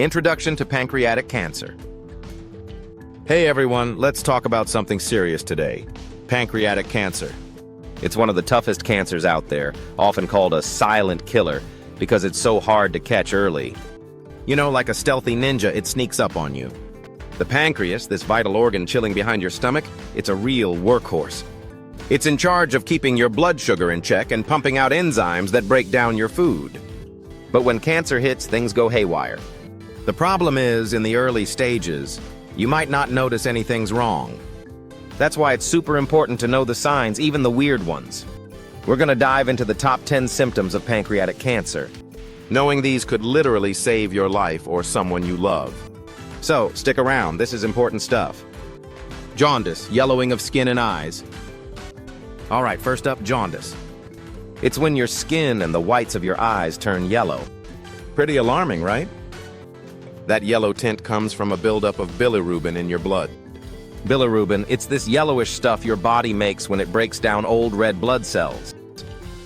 Introduction to Pancreatic Cancer. Hey everyone, let's talk about something serious today. Pancreatic cancer. It's one of the toughest cancers out there, often called a silent killer, because it's so hard to catch early. You know, like a stealthy ninja, it sneaks up on you. The pancreas, this vital organ chilling behind your stomach, it's a real workhorse. It's in charge of keeping your blood sugar in check and pumping out enzymes that break down your food. But when cancer hits, things go haywire. The problem is, in the early stages, you might not notice anything's wrong. That's why it's super important to know the signs, even the weird ones. We're going to dive into the top 10 symptoms of pancreatic cancer. Knowing these could literally save your life or someone you love. So, stick around, this is important stuff. Jaundice, yellowing of skin and eyes. Alright, first up, jaundice. It's when your skin and the whites of your eyes turn yellow. Pretty alarming, right? That yellow tint comes from a buildup of bilirubin in your blood. Bilirubin, it's this yellowish stuff your body makes when it breaks down old red blood cells.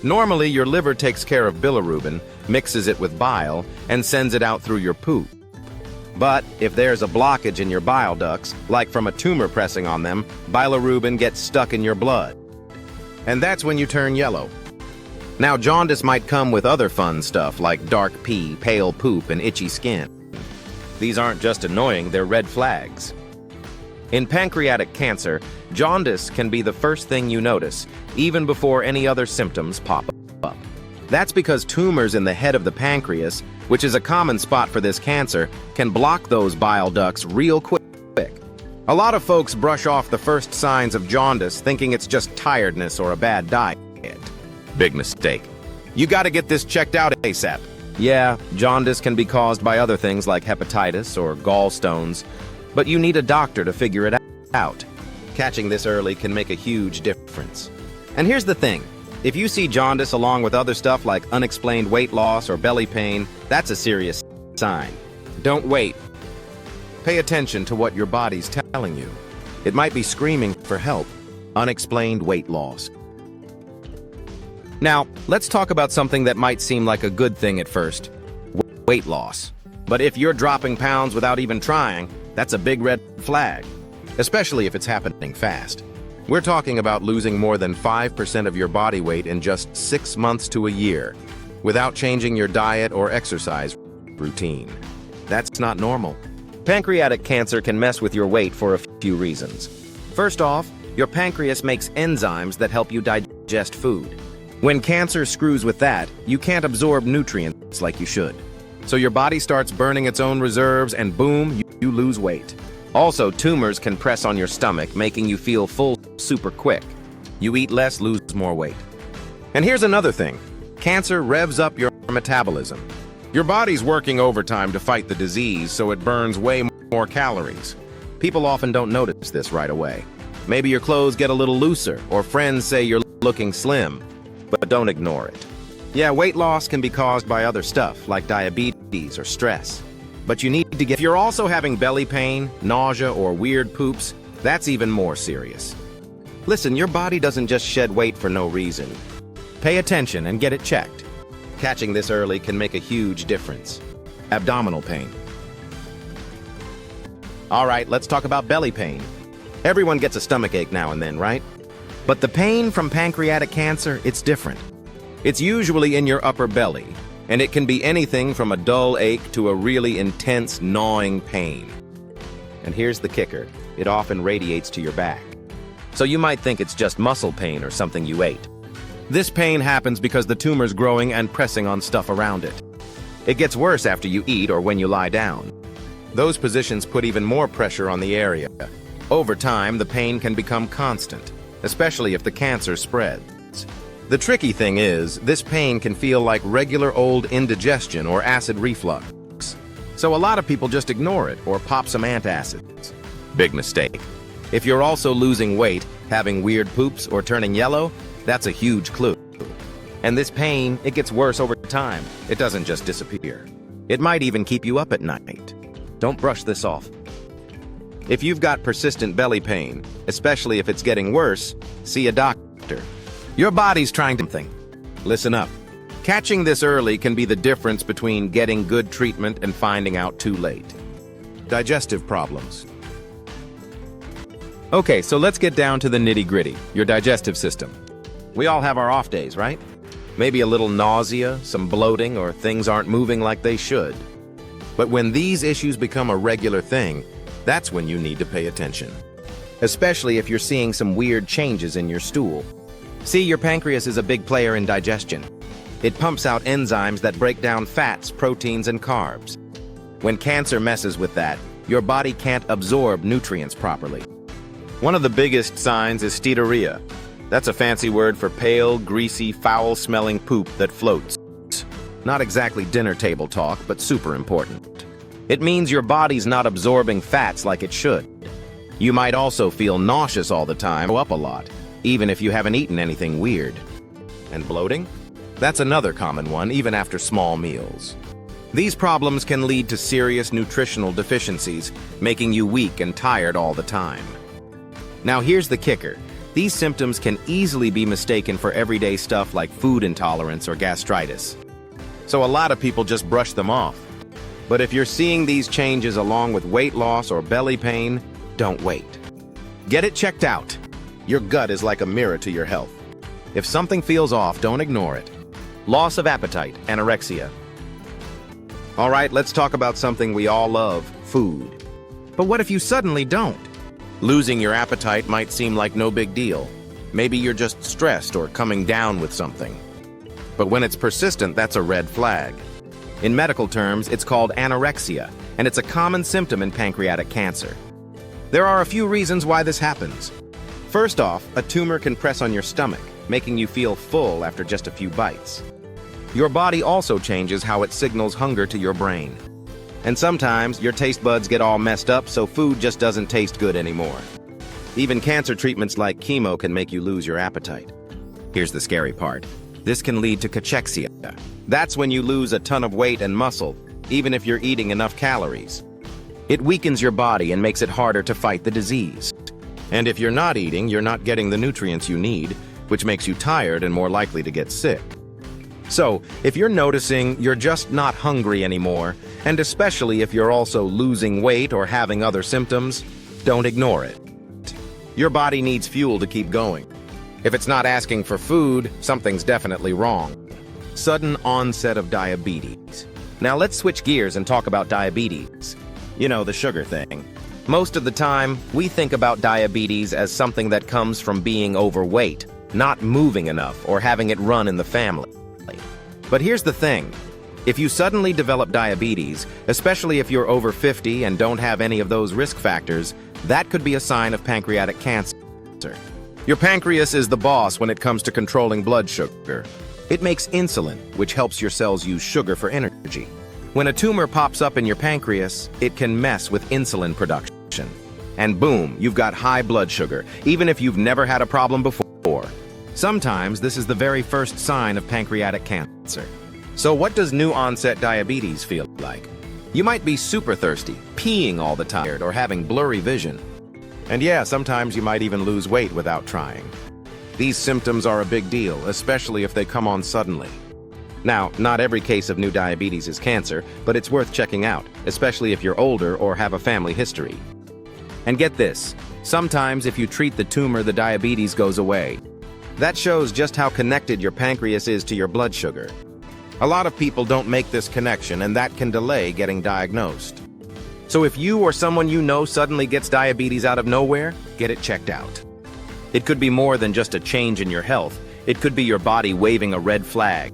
Normally, your liver takes care of bilirubin, mixes it with bile, and sends it out through your poop. But if there's a blockage in your bile ducts, like from a tumor pressing on them, bilirubin gets stuck in your blood. And that's when you turn yellow. Now, jaundice might come with other fun stuff like dark pee, pale poop, and itchy skin. These aren't just annoying, they're red flags. In pancreatic cancer, jaundice can be the first thing you notice, even before any other symptoms pop up. That's because tumors in the head of the pancreas, which is a common spot for this cancer, can block those bile ducts real quick. A lot of folks brush off the first signs of jaundice thinking it's just tiredness or a bad diet. Big mistake. You gotta get this checked out ASAP. Yeah, jaundice can be caused by other things like hepatitis or gallstones, but you need a doctor to figure it out. Catching this early can make a huge difference. And here's the thing. If you see jaundice along with other stuff like unexplained weight loss or belly pain, that's a serious sign. Don't wait. Pay attention to what your body's telling you. It might be screaming for help. Unexplained weight loss. Now, let's talk about something that might seem like a good thing at first. Weight loss. But if you're dropping pounds without even trying, that's a big red flag. Especially if it's happening fast. We're talking about losing more than 5% of your body weight in just 6 months to a year, without changing your diet or exercise routine. That's not normal. Pancreatic cancer can mess with your weight for a few reasons. First off, your pancreas makes enzymes that help you digest food. When cancer screws with that, you can't absorb nutrients like you should. So your body starts burning its own reserves and boom, you lose weight. Also, tumors can press on your stomach, making you feel full super quick. You eat less, lose more weight. And here's another thing. Cancer revs up your metabolism. Your body's working overtime to fight the disease, so it burns way more calories. People often don't notice this right away. Maybe your clothes get a little looser, or friends say you're looking slim. But don't ignore it. Yeah, weight loss can be caused by other stuff, like diabetes or stress. But you need to if you're also having belly pain, nausea, or weird poops, that's even more serious. Listen, your body doesn't just shed weight for no reason. Pay attention and get it checked. Catching this early can make a huge difference. Abdominal pain. Alright, let's talk about belly pain. Everyone gets a stomachache now and then, right? But the pain from pancreatic cancer, it's different. It's usually in your upper belly, and it can be anything from a dull ache to a really intense, gnawing pain. And here's the kicker, it often radiates to your back. So you might think it's just muscle pain or something you ate. This pain happens because the tumor's growing and pressing on stuff around it. It gets worse after you eat or when you lie down. Those positions put even more pressure on the area. Over time, the pain can become constant, especially if the cancer spreads. The tricky thing is, this pain can feel like regular old indigestion or acid reflux. So a lot of people just ignore it or pop some antacids. Big mistake. If you're also losing weight, having weird poops, or turning yellow, that's a huge clue. And this pain, it gets worse over time. It doesn't just disappear. It might even keep you up at night. Don't brush this off. If you've got persistent belly pain, especially if it's getting worse, see a doctor. Your body's trying something. Listen up. Catching this early can be the difference between getting good treatment and finding out too late. Digestive problems. Okay, so let's get down to the nitty-gritty, your digestive system. We all have our off days, right? Maybe a little nausea, some bloating, or things aren't moving like they should. But when these issues become a regular thing, that's when you need to pay attention. Especially if you're seeing some weird changes in your stool. See, your pancreas is a big player in digestion. It pumps out enzymes that break down fats, proteins, and carbs. When cancer messes with that, your body can't absorb nutrients properly. One of the biggest signs is steatorrhea. That's a fancy word for pale, greasy, foul-smelling poop that floats. Not exactly dinner table talk, but super important. It means your body's not absorbing fats like it should. You might also feel nauseous all the time, up a lot, even if you haven't eaten anything weird. And bloating? That's another common one, even after small meals. These problems can lead to serious nutritional deficiencies, making you weak and tired all the time. Now here's the kicker. These symptoms can easily be mistaken for everyday stuff like food intolerance or gastritis. So a lot of people just brush them off. But if you're seeing these changes along with weight loss or belly pain, don't wait. Get it checked out. Your gut is like a mirror to your health. If something feels off, don't ignore it. Loss of appetite, anorexia. All right, let's talk about something we all love, food. But what if you suddenly don't? Losing your appetite might seem like no big deal. Maybe you're just stressed or coming down with something. But when it's persistent, that's a red flag. In medical terms, it's called anorexia, and it's a common symptom in pancreatic cancer. There are a few reasons why this happens. First off, a tumor can press on your stomach, making you feel full after just a few bites. Your body also changes how it signals hunger to your brain. And sometimes your taste buds get all messed up, so food just doesn't taste good anymore. Even cancer treatments like chemo can make you lose your appetite. Here's the scary part. This can lead to cachexia. That's when you lose a ton of weight and muscle, even if you're eating enough calories. It weakens your body and makes it harder to fight the disease. And if you're not eating, you're not getting the nutrients you need, which makes you tired and more likely to get sick. So, if you're noticing you're just not hungry anymore, and especially if you're also losing weight or having other symptoms, don't ignore it. Your body needs fuel to keep going. If it's not asking for food, something's definitely wrong. Sudden onset of diabetes. Now let's switch gears and talk about diabetes. You know, the sugar thing. Most of the time, we think about diabetes as something that comes from being overweight, not moving enough, or having it run in the family. But here's the thing. If you suddenly develop diabetes, especially if you're over 50 and don't have any of those risk factors, that could be a sign of pancreatic cancer. Your pancreas is the boss when it comes to controlling blood sugar. It makes insulin, which helps your cells use sugar for energy. When a tumor pops up in your pancreas, it can mess with insulin production. And boom, you've got high blood sugar, even if you've never had a problem before. Sometimes this is the very first sign of pancreatic cancer. So what does new onset diabetes feel like? You might be super thirsty, peeing all the time, or having blurry vision. And yeah, sometimes you might even lose weight without trying. These symptoms are a big deal, especially if they come on suddenly. Now, not every case of new diabetes is cancer, but it's worth checking out, especially if you're older or have a family history. And get this, sometimes if you treat the tumor, the diabetes goes away. That shows just how connected your pancreas is to your blood sugar. A lot of people don't make this connection, and that can delay getting diagnosed. So if you or someone you know suddenly gets diabetes out of nowhere, get it checked out. It could be more than just a change in your health. It could be your body waving a red flag.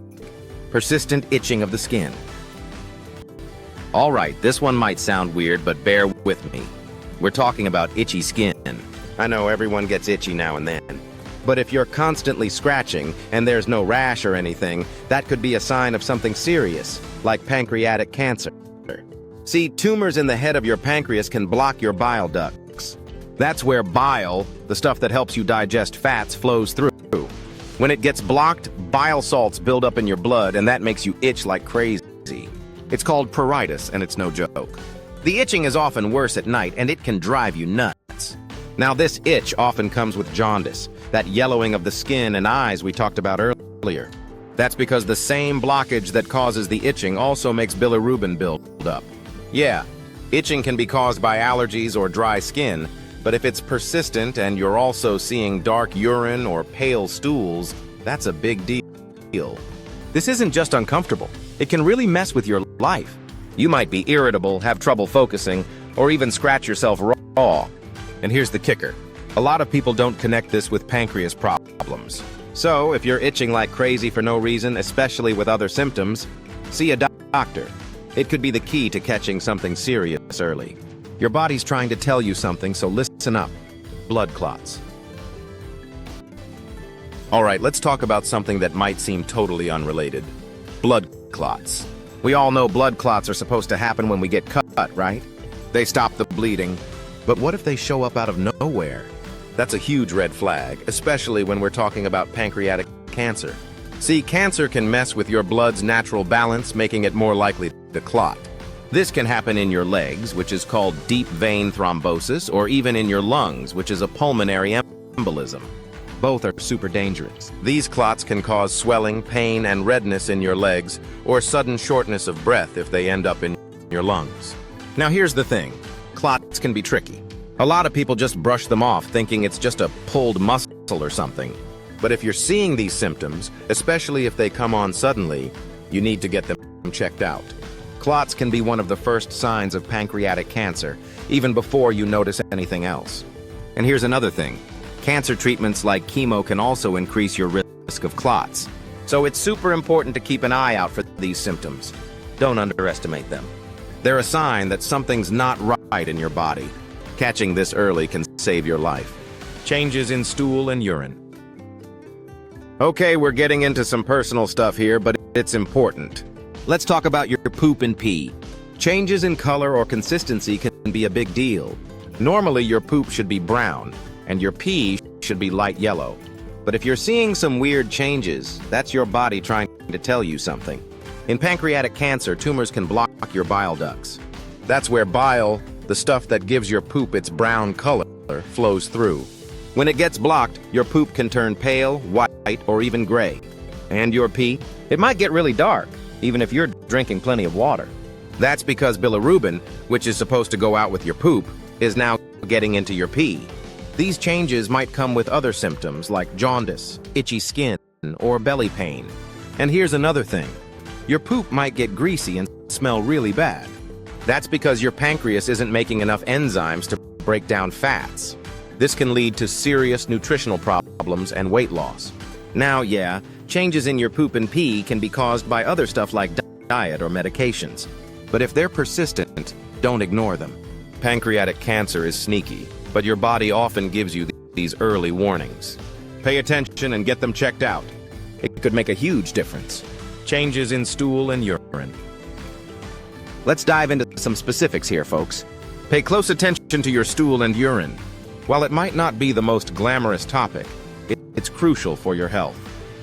Persistent itching of the skin. All right, this one might sound weird, but bear with me. We're talking about itchy skin. I know everyone gets itchy now and then. But if you're constantly scratching and there's no rash or anything, that could be a sign of something serious, like pancreatic cancer. See, tumors in the head of your pancreas can block your bile ducts. That's where bile, the stuff that helps you digest fats, flows through. When it gets blocked, bile salts build up in your blood, and that makes you itch like crazy. It's called pruritus, and it's no joke. The itching is often worse at night, and it can drive you nuts. Now, this itch often comes with jaundice, that yellowing of the skin and eyes we talked about earlier. That's because the same blockage that causes the itching also makes bilirubin build up. Yeah, itching can be caused by allergies or dry skin, but if it's persistent and you're also seeing dark urine or pale stools, that's a big deal. This isn't just uncomfortable. It can really mess with your life. You might be irritable, have trouble focusing, or even scratch yourself raw. And here's the kicker. A lot of people don't connect this with pancreas problems. So, if you're itching like crazy for no reason, especially with other symptoms, see a doctor. It could be the key to catching something serious early. Your body's trying to tell you something, so listen up. Blood clots. All right, let's talk about something that might seem totally unrelated. Blood clots. We all know blood clots are supposed to happen when we get cut, right? They stop the bleeding. But what if they show up out of nowhere? That's a huge red flag, especially when we're talking about pancreatic cancer. See, cancer can mess with your blood's natural balance, making it more likely to clot. This can happen in your legs, which is called deep vein thrombosis, or even in your lungs, which is a pulmonary embolism. Both are super dangerous. These clots can cause swelling, pain, and redness in your legs, or sudden shortness of breath if they end up in your lungs. Now here's the thing. Clots can be tricky. A lot of people just brush them off, thinking it's just a pulled muscle or something. But if you're seeing these symptoms, especially if they come on suddenly, you need to get them checked out. Clots can be one of the first signs of pancreatic cancer, even before you notice anything else. And here's another thing. Cancer treatments like chemo can also increase your risk of clots. So it's super important to keep an eye out for these symptoms. Don't underestimate them. They're a sign that something's not right in your body. Catching this early can save your life. Changes in stool and urine. Okay, we're getting into some personal stuff here, but it's important. Let's talk about your poop and pee. Changes in color or consistency can be a big deal. Normally, your poop should be brown, and your pee should be light yellow. But if you're seeing some weird changes, that's your body trying to tell you something. In pancreatic cancer, tumors can block your bile ducts. That's where bile, the stuff that gives your poop its brown color, flows through. When it gets blocked, your poop can turn pale, white, or even gray. And your pee? It might get really dark, even if you're drinking plenty of water. That's because bilirubin, which is supposed to go out with your poop, is now getting into your pee. These changes might come with other symptoms like jaundice, itchy skin, or belly pain. And here's another thing. Your poop might get greasy and smell really bad. That's because your pancreas isn't making enough enzymes to break down fats. This can lead to serious nutritional problems and weight loss. Now, yeah, changes in your poop and pee can be caused by other stuff like diet or medications. But if they're persistent, don't ignore them. Pancreatic cancer is sneaky, but your body often gives you these early warnings. Pay attention and get them checked out. It could make a huge difference. Changes in stool and urine. Let's dive into some specifics here, folks. Pay close attention to your stool and urine. While it might not be the most glamorous topic, it's crucial for your health.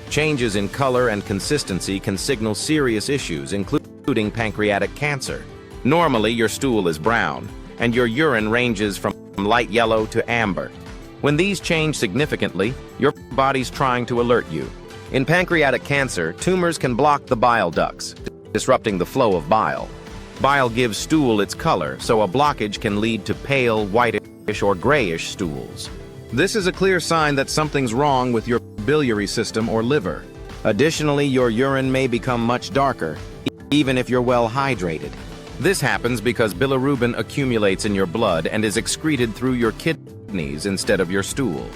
Changes in color and consistency can signal serious issues, including pancreatic cancer. Normally, your stool is brown, and your urine ranges from light yellow to amber. When these change significantly, your body's trying to alert you. In pancreatic cancer, tumors can block the bile ducts, disrupting the flow of bile. Bile gives stool its color, so a blockage can lead to pale, whitish, or grayish stools. This is a clear sign that something's wrong with your biliary system or liver. Additionally, your urine may become much darker, even if you're well hydrated. This happens because bilirubin accumulates in your blood and is excreted through your kidneys instead of your stool.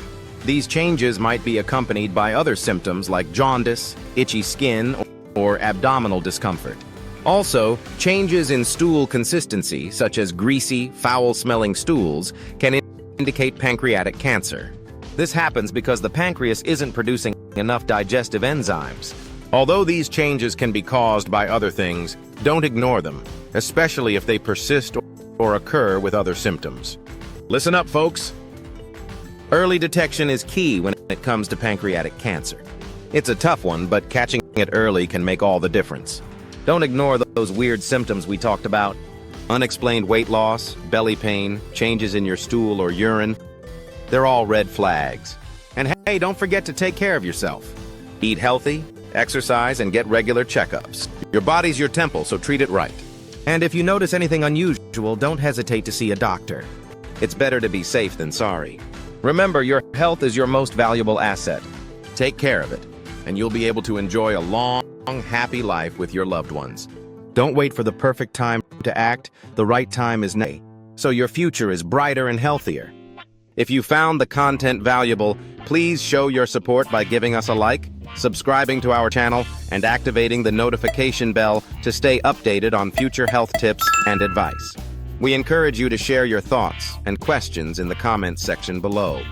These changes might be accompanied by other symptoms like jaundice, itchy skin, or abdominal discomfort. Also, changes in stool consistency, such as greasy, foul-smelling stools, can indicate pancreatic cancer. This happens because the pancreas isn't producing enough digestive enzymes. Although these changes can be caused by other things, don't ignore them, especially if they persist or occur with other symptoms. Listen up, folks. Early detection is key when it comes to pancreatic cancer. It's a tough one, but catching it early can make all the difference. Don't ignore those weird symptoms we talked about. Unexplained weight loss, belly pain, changes in your stool or urine. They're all red flags. And hey, don't forget to take care of yourself. Eat healthy, Exercise and get regular checkups. Your body's your temple, so treat it right. And if you notice anything unusual, don't hesitate to see a doctor. It's better to be safe than sorry. Remember, your health is your most valuable asset. Take care of it, and you'll be able to enjoy a long, happy life with your loved ones. Don't wait for the perfect time to act. The right time is now, so your future is brighter and healthier. If you found the content valuable, please show your support by giving us a like, subscribing to our channel, and activating the notification bell to stay updated on future health tips and advice. We encourage you to share your thoughts and questions in the comments section below.